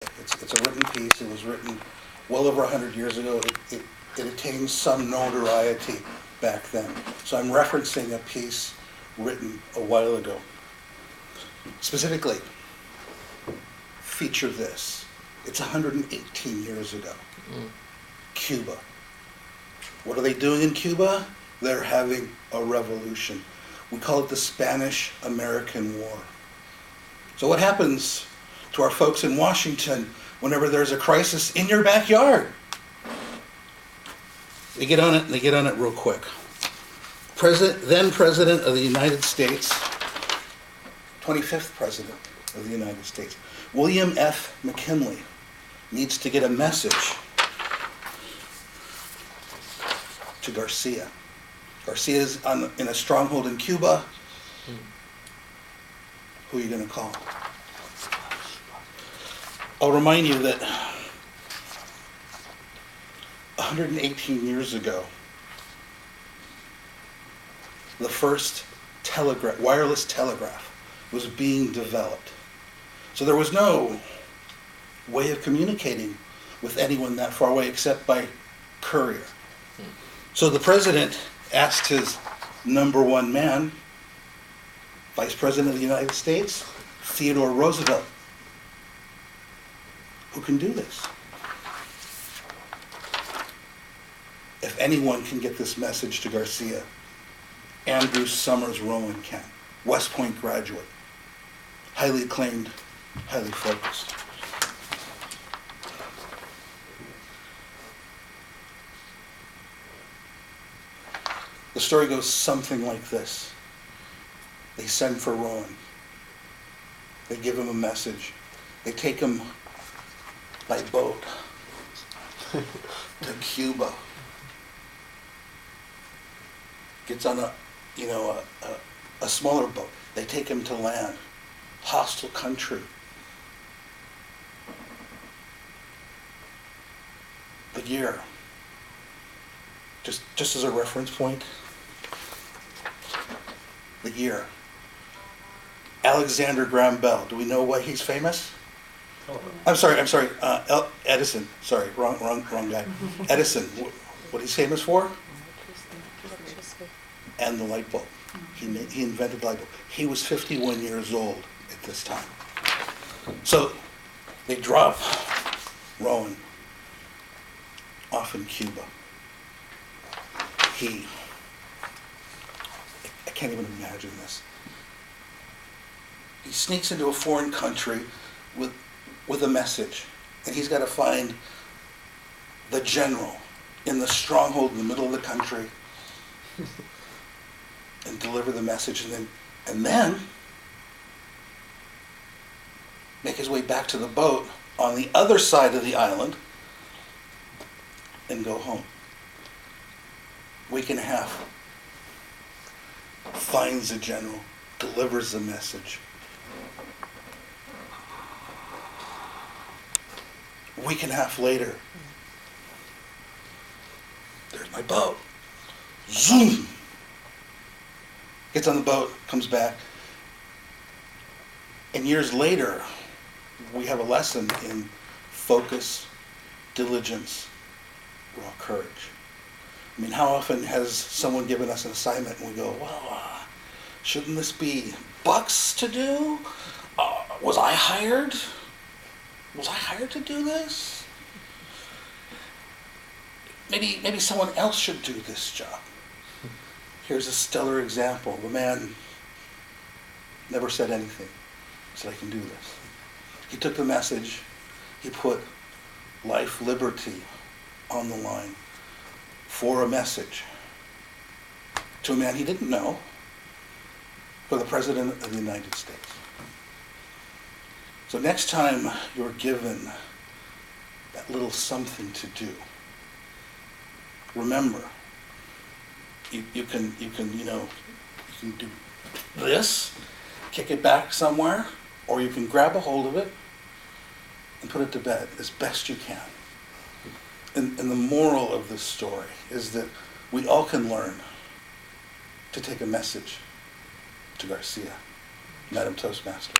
It's a written piece. It was written well over 100 years ago. It attained some notoriety back then. So I'm referencing a piece written a while ago. Specifically, feature this. It's 118 years ago. Cuba. What are they doing in Cuba? They're having a revolution. We call it the Spanish-American War. So what happens to our folks in Washington whenever there's a crisis in your backyard? They get on it, and they get on it real quick. Then President of the United States, 25th President of the United States, William F. McKinley, needs to get a message to Garcia. Garcia is in a stronghold in Cuba. Who are you going to call? I'll remind you that 118 years ago, the first wireless telegraph was being developed. So there was no way of communicating with anyone that far away except by courier. So the president asked his number one man, Vice President of the United States, Theodore Roosevelt, who can do this? If anyone can get this message to Garcia, Andrew Summers Rowan can. West Point graduate, highly acclaimed, highly focused. The story goes something like this. They send for Rowan. They give him a message. They take him by boat to Cuba. Gets on a smaller boat. They take him to land. Hostile country. The year. Just as a reference point. The year. Alexander Graham Bell. Do we know why he's famous? I'm sorry. Edison. Sorry, wrong guy. Edison. What he's famous for? And the light bulb. He invented the light bulb. He was 51 years old at this time. So they drop Rowan off in Cuba. I can't even imagine this. He sneaks into a foreign country with a message, and he's got to find the general in the stronghold in the middle of the country and deliver the message, and then make his way back to the boat on the other side of the island and go home. Week and a half. Finds the general, delivers the message. A week and a half later, there's my boat. Zoom! Gets on the boat, comes back. And years later, we have a lesson in focus, diligence, raw courage. I mean, how often has someone given us an assignment and we go, well, shouldn't this be Buck's to do? Was I hired? Was I hired to do this? Maybe someone else should do this job. Here's a stellar example. The man never said anything. He said, I can do this. He took the message. He put life, liberty on the line for a message to a man he didn't know, for the President of the United States. So next time you're given that little something to do, remember, you can do this, kick it back somewhere, or you can grab a hold of it and put it to bed as best you can. And the moral of this story is that we all can learn to take a message to Garcia, Madam Toastmaster.